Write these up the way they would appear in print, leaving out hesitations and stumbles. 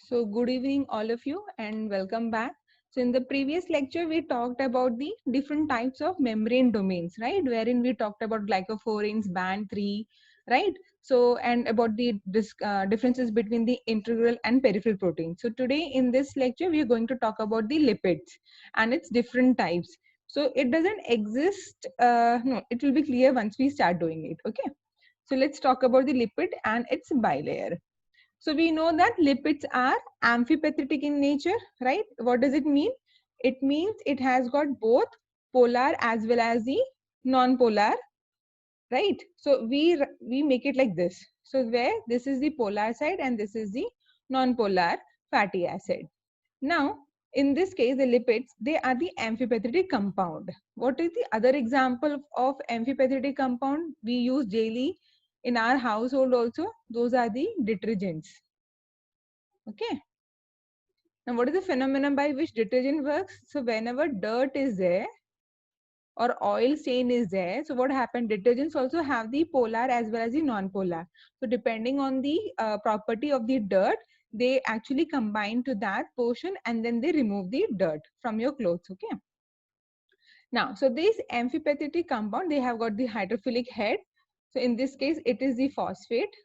So good evening all of you and welcome back. So in the previous lecture we talked about the different types of membrane domains, right? Wherein we talked about glycophorins, band 3, right? So and about the differences between the integral and peripheral proteins. So today in this lecture we are going to talk about the lipids and its different types. So it doesn't exist, no, it will be clear once we start doing it, okay? So let's talk about the lipid and its bilayer. So we know that lipids are amphipathetic in nature, right? What does it mean? It means it has got both polar as well as the non-polar, right? So we make it like this. So where this is the polar side and this is the non-polar fatty acid. Now, in this case, the lipids, they are the amphipathetic compound. What is the other example of amphipathetic compound we use daily in our household also? Those are the detergents. Okay. Now, what is the phenomenon by which detergent works? So, whenever dirt is there or oil stain is there, so what happened? Detergents also have the polar as well as the non-polar. So, depending on the property of the dirt, they actually combine to that portion and then they remove the dirt from your clothes. Okay. Now, so this amphipathetic compound, they have got the hydrophilic head. So, in this case, it is the phosphate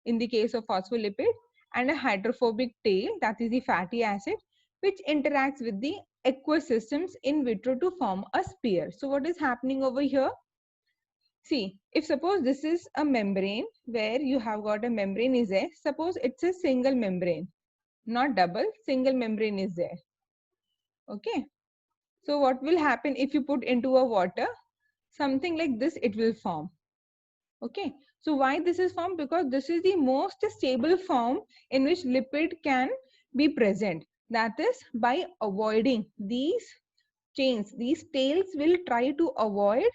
in the case of phospholipid, and a hydrophobic tail, that is the fatty acid, which interacts with the aqueous systems in vitro to form a spear. So what is happening over here? See, if suppose this is a membrane where you have got a membrane is there, suppose it's a single membrane, not double, single membrane is there. Okay. So what will happen if you put into a water? Something like this it will form. Okay, so why this is formed? Because this is the most stable form in which lipid can be present. That is by avoiding these chains, these tails will try to avoid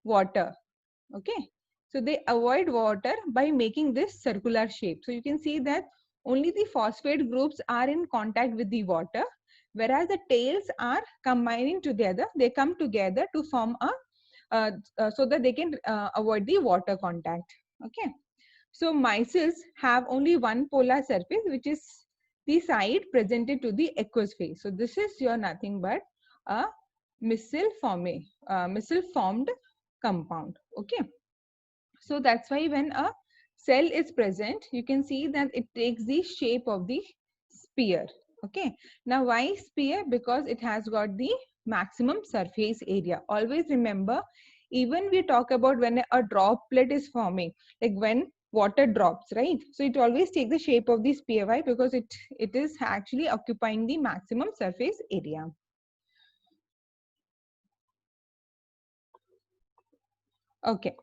water. Okay, so they avoid water by making this circular shape. So you can see that only the phosphate groups are in contact with the water, whereas the tails are combining together. They come together to form a so that they can avoid the water contact. Okay. So micelles have only one polar surface, which is the side presented to the aqueous phase. So this is your nothing but a micelle formed compound. Okay. So that's why when a cell is present, you can see that it takes the shape of the spear. Okay. Now why spear? Because it has got the maximum surface area. Always remember, even we talk about when a droplet is forming, like when water drops, right? So it always takes the shape of the spear. Why? Because it is actually occupying the maximum surface area. Okay.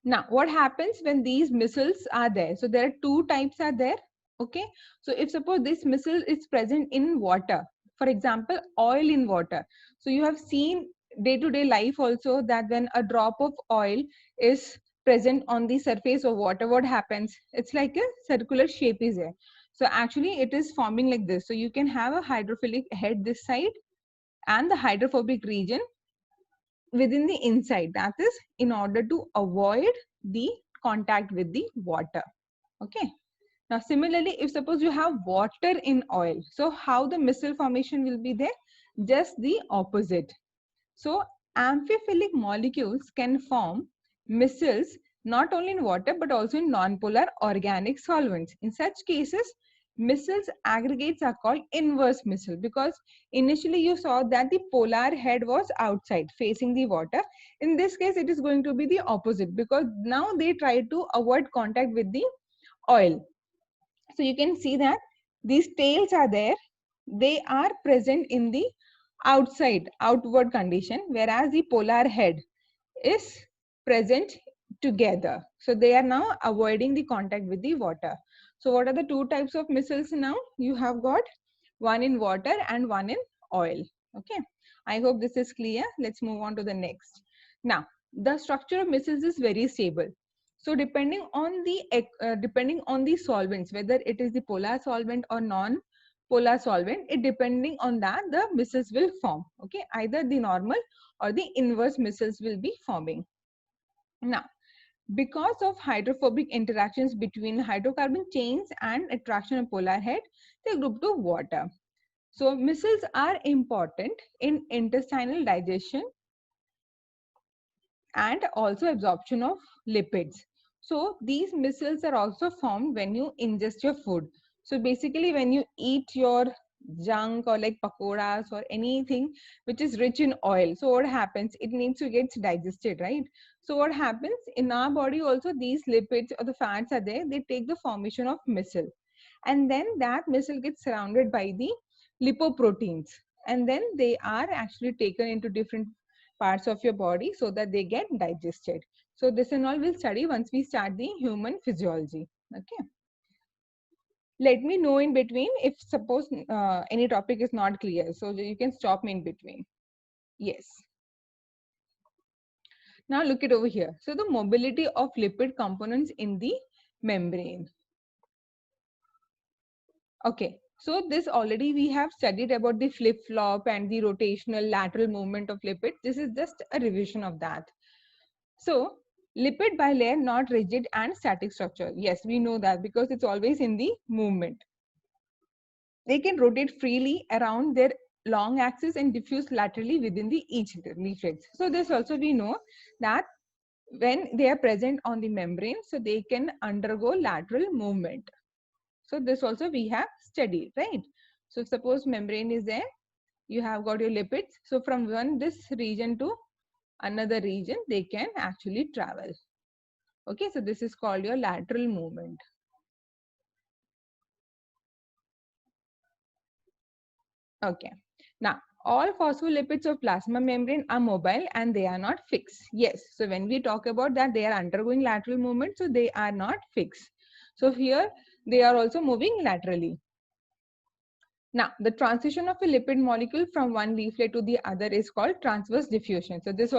Now, what happens when these micelles are there? So there are two types are there. Okay. So if suppose this micelle is present in water, for example, oil in water. So you have seen day-to-day life also that when a drop of oil is present on the surface of water, what happens? It's like a circular shape is there. So actually it is forming like this. So you can have a hydrophilic head this side and the hydrophobic region within the inside, that is in order to avoid the contact with the water. Okay. Now similarly, if suppose you have water in oil, so how the micelle formation will be there? Just the opposite. So amphiphilic molecules can form micelles not only in water but also in non-polar organic solvents. In such cases, micelles aggregates are called inverse micelle, because initially you saw that the polar head was outside facing the water. In this case, it is going to be the opposite, because now they try to avoid contact with the oil. So you can see that these tails are there. They are present in the outward condition, whereas the polar head is present together. So they are now avoiding the contact with the water. So what are the two types of micelles now? You have got one in water and one in oil. Okay. I hope this is clear. Let's move on to the next. Now, the structure of micelles is very stable. So depending on the solvents, whether it is the polar solvent or non-polar solvent, it depending on that the micelles will form. Okay, either the normal or the inverse micelles will be forming. Now, Because of hydrophobic interactions between hydrocarbon chains and attraction of polar head, they group to water. So micelles are important in intestinal digestion and also absorption of lipids. So these micelles are also formed when you ingest your food. So basically when you eat your junk or like pakoras or anything which is rich in oil, so what happens, it needs to get digested, right? So what happens in our body also, these lipids or the fats are there, they take the formation of micelle, and then that micelle gets surrounded by the lipoproteins, and then they are actually taken into different parts of your body so that they get digested. So this and all we'll study once we start the human physiology. Okay. Let me know in between if suppose any topic is not clear. So you can stop me in between. Yes. Now look it over here. So the mobility of lipid components in the membrane. Okay. So this already we have studied about the flip-flop and the rotational lateral movement of lipids. This is just a revision of that. So lipid bilayer, not rigid and static structure. Yes, we know that because it's always in the movement. They can rotate freely around their long axis and diffuse laterally within the each leaflets. So this also we know that when they are present on the membrane, so they can undergo lateral movement. So this also we have studied, right? So suppose membrane is there, you have got your lipids. So from this region to another region, they can actually travel. Okay, so this is called your lateral movement. Okay, now all phospholipids of plasma membrane are mobile and they are not fixed. Yes, so when we talk about that, they are undergoing lateral movement, so they are not fixed. So here they are also moving laterally. Now, the transition of a lipid molecule from one leaflet to the other is called transverse diffusion. So this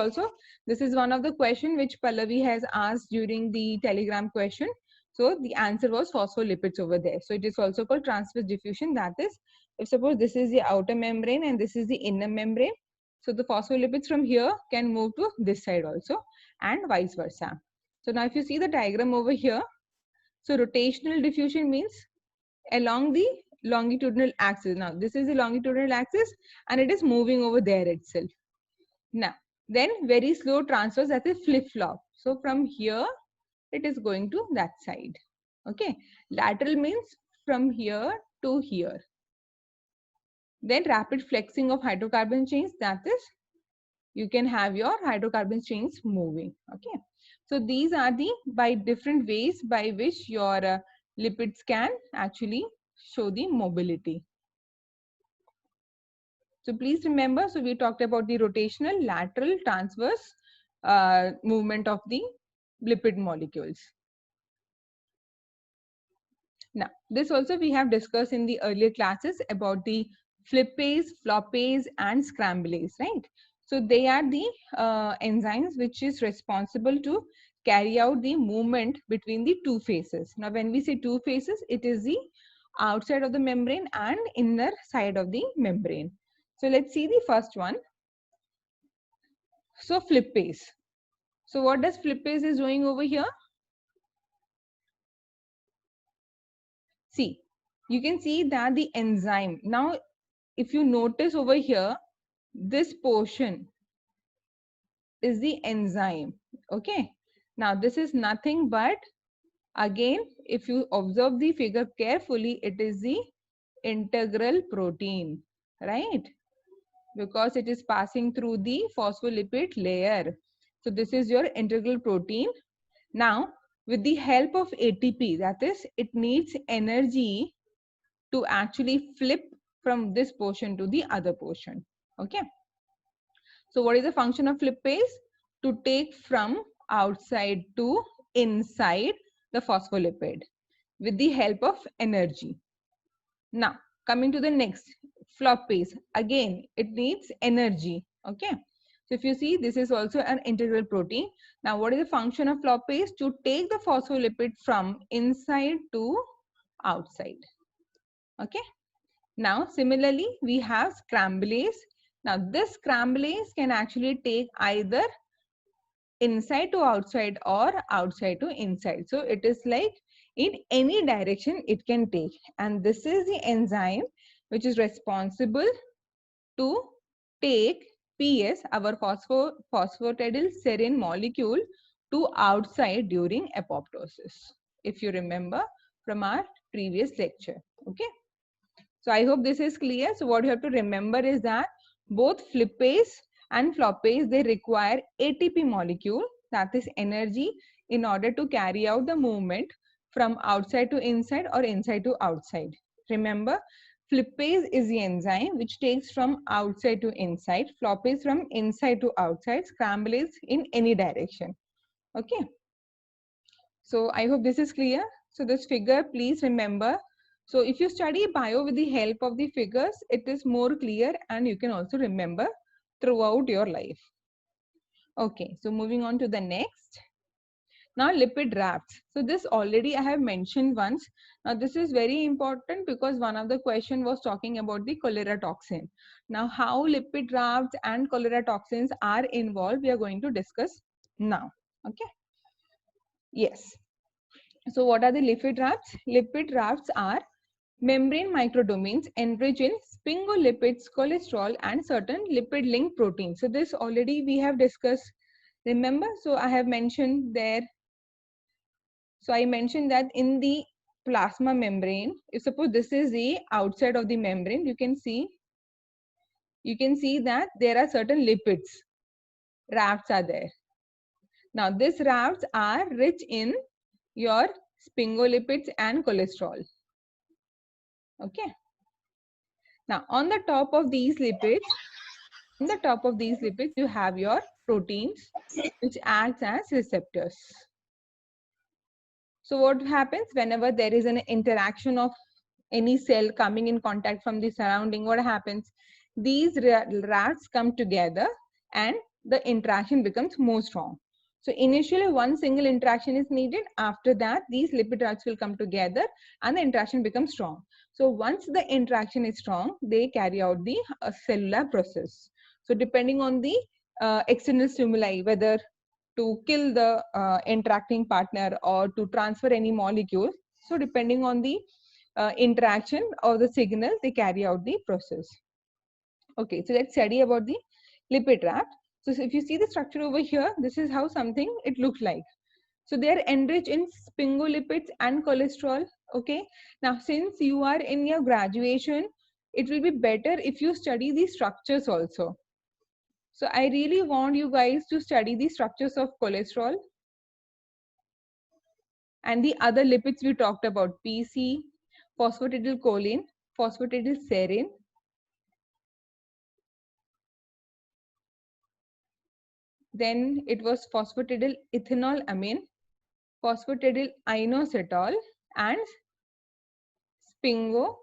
is one of the question which Pallavi has asked during the telegram question. So the answer was phospholipids over there. So it is also called transverse diffusion. That is, if suppose this is the outer membrane and this is the inner membrane, so the phospholipids from here can move to this side also and vice versa. So now if you see the diagram over here, so rotational diffusion means along the longitudinal axis. Now this is the longitudinal axis and it is moving over there itself. Now then very slow transfers, that is flip-flop. So from here it is going to that side. Okay, lateral means from here to here. Then rapid flexing of hydrocarbon chains, that is you can have your hydrocarbon chains moving. Okay, so these are the by different ways by which your lipids can actually show the mobility. So please remember, so we talked about the rotational, lateral, transverse movement of the lipid molecules. Now, this also we have discussed in the earlier classes about the flipase, flopase, and scramblase, right? So they are the enzymes which is responsible to carry out the movement between the two phases. Now, when we say two phases, it is the outside of the membrane and inner side of the membrane. So let's see the first one. So flipase. So what does flipase is doing over here? See, you can see that the enzyme. Now, if you notice over here, this portion is the enzyme. Okay. Now, this is nothing but, again, if you observe the figure carefully, it is the integral protein, right? Because it is passing through the phospholipid layer. So this is your integral protein. Now, with the help of ATP, that is, it needs energy to actually flip from this portion to the other portion. Okay. So what is the function of flipase? To take from outside to inside the phospholipid with the help of energy. Now, coming to the next, flopase. Again, it needs energy. Okay. So if you see, this is also an integral protein. Now, what is the function of flopase? To take the phospholipid from inside to outside. Okay. Now, similarly, we have scramblase. Now, this scramblase can actually take either inside to outside or outside to inside. So it is like in any direction it can take. And this is the enzyme which is responsible to take PS, our phosphatidylserine molecule, to outside during apoptosis, if you remember from our previous lecture. Okay. So I hope this is clear. So what you have to remember is that both flippase and floppase, they require ATP molecule, that is energy, in order to carry out the movement from outside to inside or inside to outside. Remember, flippase is the enzyme which takes from outside to inside, floppase from inside to outside, scramblase in any direction. Okay. So I hope this is clear. So this figure, please remember. So if you study bio with the help of the figures, it is more clear and you can also remember throughout your life. Okay, so moving on to the next. Now lipid rafts. So this already I have mentioned once. Now this is very important because one of the question was talking about the cholera toxin. Now how lipid rafts and cholera toxins are involved, we are going to discuss now. Okay. Yes. So what are the lipid rafts? Lipid rafts are membrane microdomains enriched in sphingolipids, cholesterol, and certain lipid-linked proteins. So this already we have discussed. Remember? So I have mentioned there. So I mentioned that in the plasma membrane, if suppose this is the outside of the membrane, you can see that there are certain lipids. Rafts are there. Now these rafts are rich in your sphingolipids and cholesterol. Okay. Now, on the top of these lipids, you have your proteins, which acts as receptors. So what happens whenever there is an interaction of any cell coming in contact from the surrounding? What happens? These rafts come together and the interaction becomes more strong. So initially one single interaction is needed. After that, these lipid rafts will come together and the interaction becomes strong. So once the interaction is strong, they carry out the cellular process. So depending on the external stimuli, whether to kill the interacting partner or to transfer any molecule. So depending on the interaction or the signal, they carry out the process. Okay, so let's study about the lipid raft. So if you see the structure over here, this is how something it looks like. So they are enriched in sphingolipids and cholesterol. Okay, now since you are in your graduation, it will be better if you study these structures also. So I really want you guys to study the structures of cholesterol and the other lipids we talked about, PC, phosphatidylcholine, phosphatidylserine, then it was phosphatidylethanolamine, phosphatidylinositol, and sphingolipids.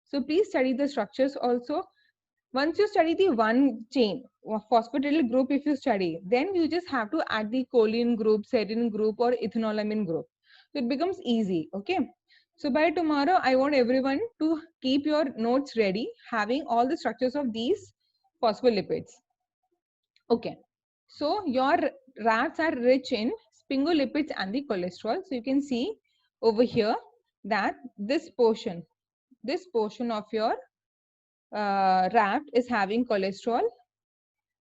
So please study the structures also. Once you study the one chain, phosphatidyl group, if you study, then you just have to add the choline group, serine group, or ethanolamine group. So it becomes easy, okay? So by tomorrow, I want everyone to keep your notes ready, having all the structures of these phospholipids. Okay. So your rafts are rich in sphingolipids and the cholesterol. So you can see over here that this portion of your raft is having cholesterol.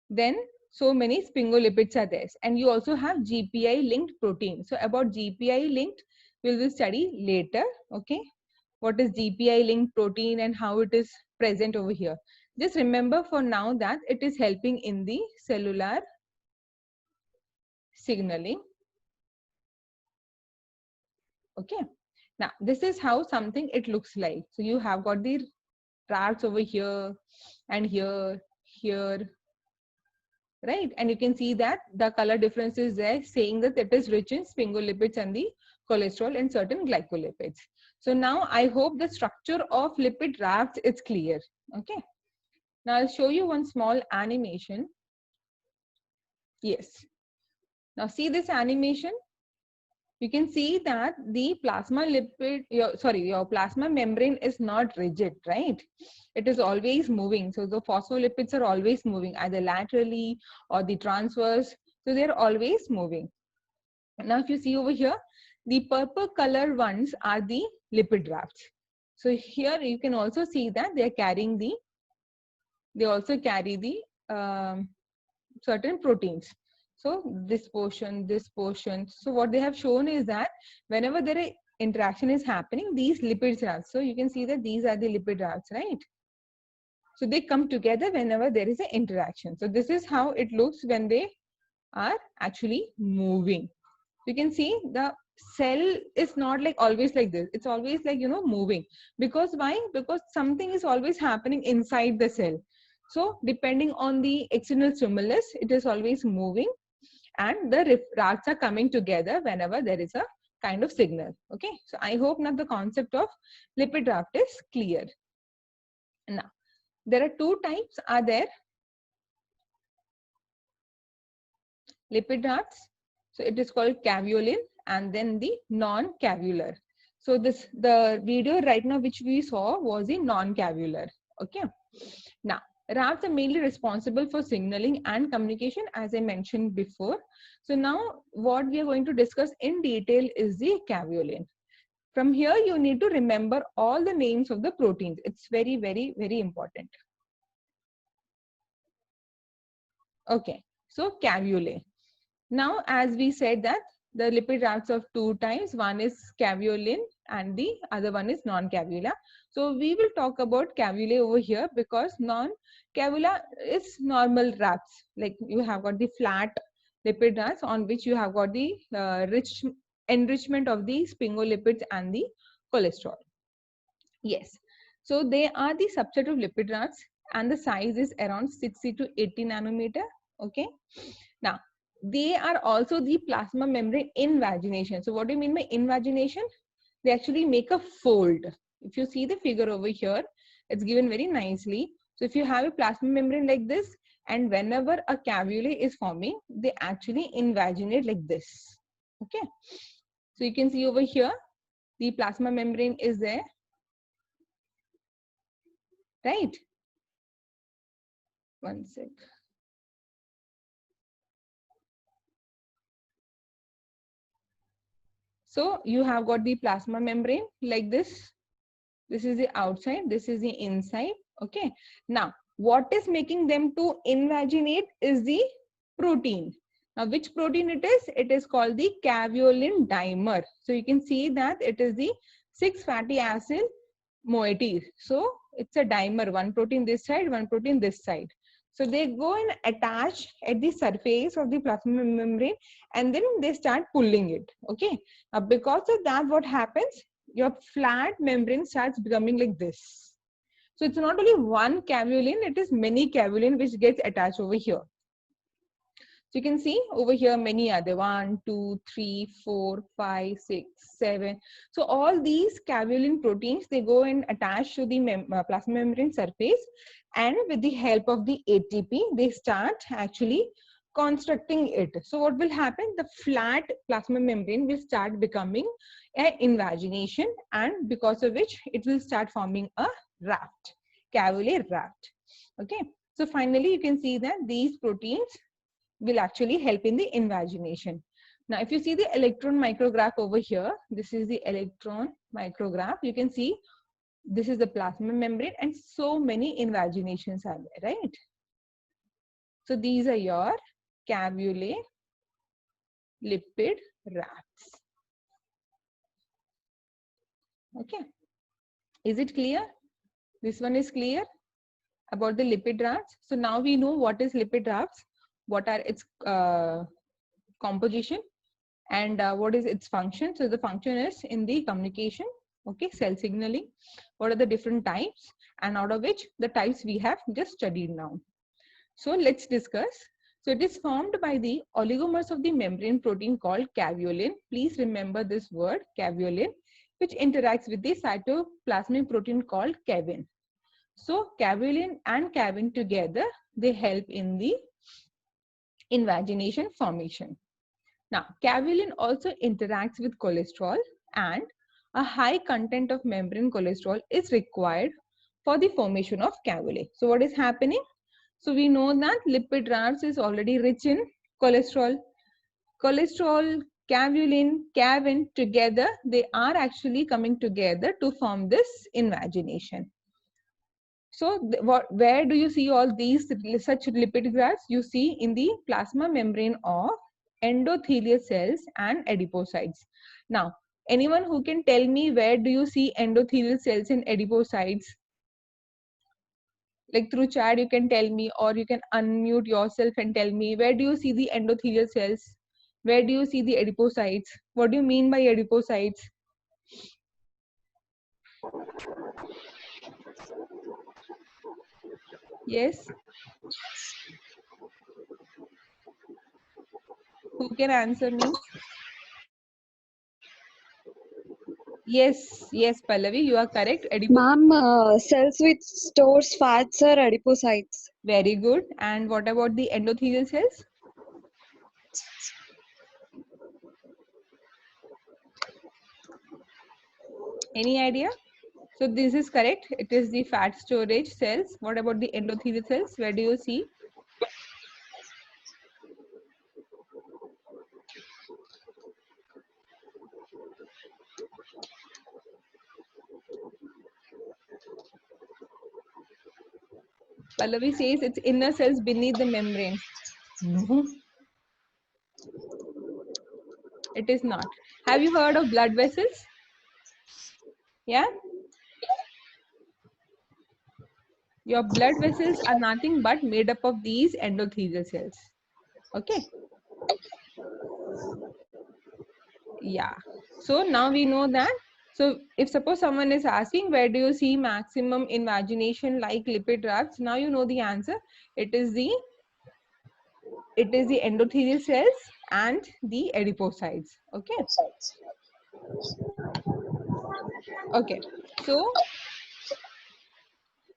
Then so many sphingolipids are there, and you also have GPI linked protein. So about GPI linked we will study later. Okay, what is GPI linked protein and how it is present over here? Just remember for now that it is helping in the cellular signaling. Okay, now this is how something it looks like. So you have got the rafts over here and here, right? And you can see that the color difference is there, saying that it is rich in sphingolipids and the cholesterol and certain glycolipids. So now I hope the structure of lipid rafts is clear. Okay. Now I'll show you one small animation. Yes. Now see this animation. you can see that the plasma lipid, your plasma membrane is not rigid, right? It is always moving. So the phospholipids are always moving, either laterally or the transverse. So they're always moving. Now, if you see over here, the purple color ones are the lipid rafts. So here you can also see that they also carry the certain proteins. So this portion. So what they have shown is that whenever interaction is happening, these lipid rafts. So you can see that these are the lipid rafts, right? So they come together whenever there is an interaction. So this is how it looks when they are actually moving. You can see the cell is not like always like this. It's always like, moving. Because why? Because something is always happening inside the cell. So depending on the external stimulus, it is always moving, and the rafts are coming together whenever there is a kind of signal. Okay. So I hope now the concept of lipid raft is clear. Now, there are two types are there. Lipid rafts. So it is called caveolin and then the non-cavular. So the video right now which we saw was the non-cavular. Okay. Now, rafts are mainly responsible for signaling and communication, as I mentioned before. So now what we are going to discuss in detail is the caveolin. From here, you need to remember all the names of the proteins. It's very, very, very important. Okay. So caveolae. Now, as we said that the lipid rafts of two types, one is caveolin and the other one is non-cavula. So we will talk about caveolae over here because non-cavula is normal rafts. Like you have got the flat lipid rafts on which you have got the rich enrichment of the sphingolipids and the cholesterol. Yes. So they are the subset of lipid rafts and the size is around 60 to 80 nanometer. Okay. Now, they are also the plasma membrane invagination. So what do you mean by invagination? They actually make a fold. If you see the figure over here, it's given very nicely. So if you have a plasma membrane like this, and whenever a caveolae is forming, they actually invaginate like this. Okay. So you can see over here, the plasma membrane is there. Right? One sec. So you have got the plasma membrane like this. This is the outside, this is the inside. Okay. Now, what is making them to invaginate is the protein. Now, which protein it is? It is called the caveolin dimer. So you can see that it is the 6 fatty acid moieties. So it's a dimer, one protein this side, one protein this side. So they go and attach at the surface of the plasma membrane and then they start pulling it. Okay. Now, because of that, what happens? Your flat membrane starts becoming like this. So it's not only one caveolin, it is many caveolin which gets attached over here. So you can see over here many other 1, 2, 3, 4, 5, 6, 7. So all these caveolin proteins, they go and attach to the plasma membrane surface, and with the help of the ATP, they start actually constructing it. So what will happen? The flat plasma membrane will start becoming an invagination, and because of which it will start forming a raft, caveolin raft. Okay. So finally, you can see that these proteins will actually help in the invagination. Now, if you see the electron micrograph over here, this is the electron micrograph. You can see this is the plasma membrane and so many invaginations are there, right? So these are your caveolae lipid rafts. Okay. Is it clear? This one is clear about the lipid rafts. So now we know what is lipid rafts, what are its composition, and what is its function. So the function is in the communication, okay, cell signaling. What are the different types, and out of which the types we have just studied now. So let's discuss. So it is formed by the oligomers of the membrane protein called caveolin. Please remember this word, caveolin, which interacts with the cytoplasmic protein called cavin. So caveolin and cavin together, they help in the invagination formation. Now, caveolin also interacts with cholesterol, and a high content of membrane cholesterol is required for the formation of caveolae. So what is happening? So we know that lipid rafts is already rich in cholesterol. Cholesterol, caveolin, cavin together, they are actually coming together to form this invagination. So where do you see all these such lipid grafts? You see in the plasma membrane of endothelial cells and adipocytes. Now, anyone who can tell me where do you see endothelial cells and adipocytes? Like through chat, you can tell me, or you can unmute yourself and tell me, where do you see the endothelial cells? Where do you see the adipocytes? What do you mean by adipocytes? Yes? Who can answer me? Yes, yes, Pallavi, you are correct. Ma'am, cells which stores fats are adipocytes. Very good. And what about the endothelial cells? Any idea? So this is correct. It is the fat storage cells. What about the endothelial cells? Where do you see? Pallavi says it's inner cells beneath the membrane. No, it is not. Have you heard of blood vessels? Yeah? Your blood vessels are nothing but made up of these endothelial cells. Okay? Yeah. So now we know that. So if suppose someone is asking, where do you see maximum invagination like lipid rafts? Now you know the answer. It is the endothelial cells and the adipocytes. Okay. Okay. So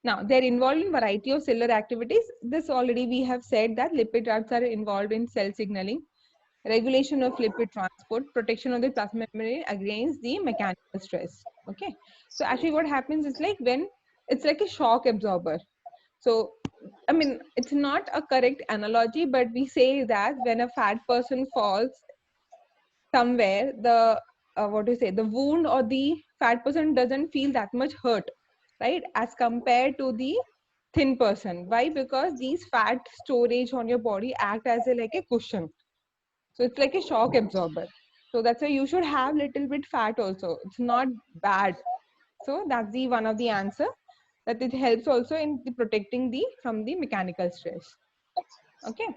now they're involved in variety of cellular activities. This already we have said that lipid rafts are involved in cell signaling, regulation of lipid transport, protection of the plasma membrane against the mechanical stress. Okay. So actually what happens is like when it's like a shock absorber. So, I mean, it's not a correct analogy, but we say that when a fat person falls somewhere, the what do you say, the wound or the fat person doesn't feel that much hurt, right? As compared to the thin person. Why? Because these fat storage on your body act as a like a cushion. So it's like a shock absorber. So that's why you should have little bit fat also. It's not bad. So that's the one of the answer, that it helps also in the protecting the from the mechanical stress. Okay.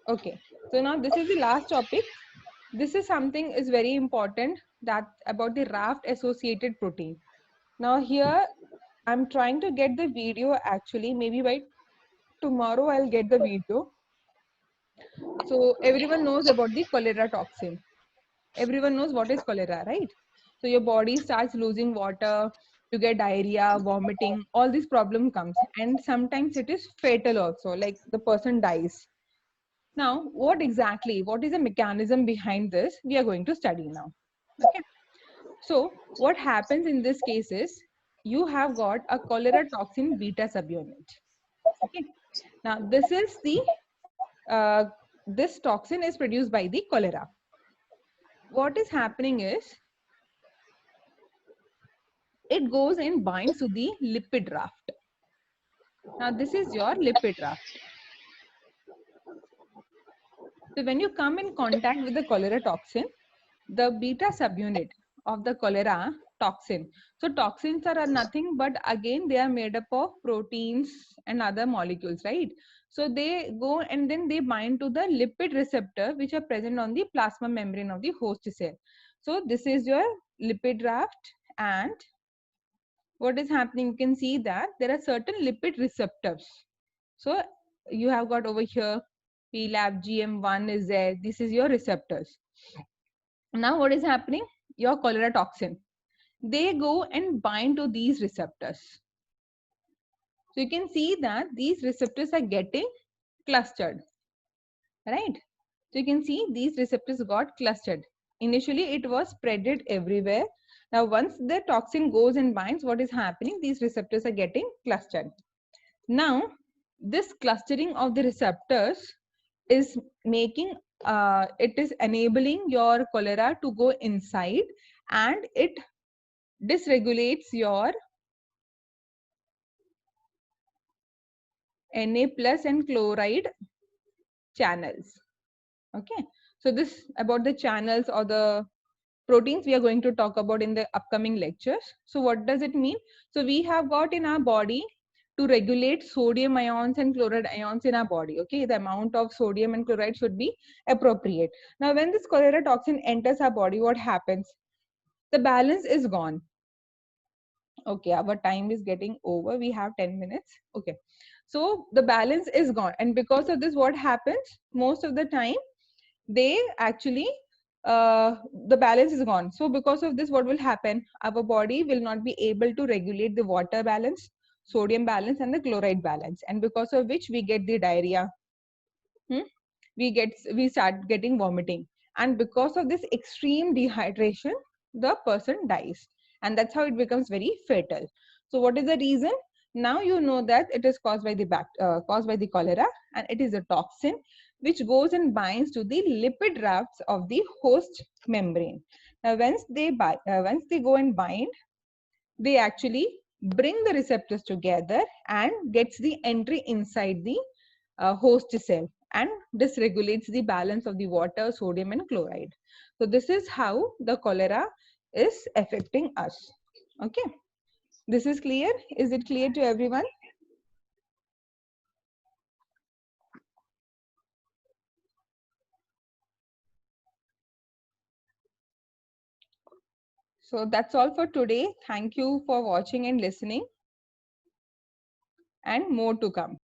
Okay. So now this is the last topic. This is something is very important, that about the raft associated protein. Now here I'm trying to get the video actually. Maybe by tomorrow I'll get the video. So everyone knows about the cholera toxin. Everyone knows what is cholera, right? So your body starts losing water, you get diarrhea, vomiting, all these problem comes, and sometimes it is fatal also, like the person dies. Now what is the mechanism behind this, we are going to study now. Okay. So what happens in this case is you have got a cholera toxin beta subunit. Okay. Now uh, this toxin is produced by the cholera. What is happening is it goes and binds to the lipid raft. Now this is your lipid raft. So when you come in contact with the cholera toxin, the beta subunit of the cholera toxin. So toxins are nothing but again they are made up of proteins and other molecules, right? So they go and then they bind to the lipid receptor which are present on the plasma membrane of the host cell. So this is your lipid raft, and what is happening, you can see that there are certain lipid receptors. So you have got over here PLAB GM1 is there. This is your receptors. Now what is happening? Your cholera toxin, they go and bind to these receptors. So you can see that these receptors are getting clustered, right? So you can see these receptors got clustered. Initially, it was spreaded everywhere. Now, once the toxin goes and binds, what is happening? These receptors are getting clustered. Now, this clustering of the receptors is making, it is enabling your cholera to go inside, and it dysregulates your Na plus and chloride channels. Okay, so this about the channels or the proteins we are going to talk about in the upcoming lectures. So what does it mean? So we have got in our body to regulate sodium ions and chloride ions in our body. Okay, the amount of sodium and chloride should be appropriate. Now when this cholera toxin enters our body, what happens? The balance is gone. Okay, our time is getting over. We have 10 minutes. Okay, so the balance is gone, and because of this, what happens? Most of the time they actually, the balance is gone. So because of this, what will happen? Our body will not be able to regulate the water balance, sodium balance, and the chloride balance, and because of which we get the diarrhea. We start getting vomiting, and because of this extreme dehydration, the person dies, and that's how it becomes very fatal. So what is the reason? Now you know that it is caused by the caused by the cholera, and it is a toxin which goes and binds to the lipid rafts of the host membrane. Now once they go and bind, they actually bring the receptors together and gets the entry inside the host cell, and this regulates the balance of the water, sodium, and chloride. So this is how the cholera is affecting us. Okay, this is clear. Is it clear to everyone? So that's all for today. Thank you for watching and listening, and more to come.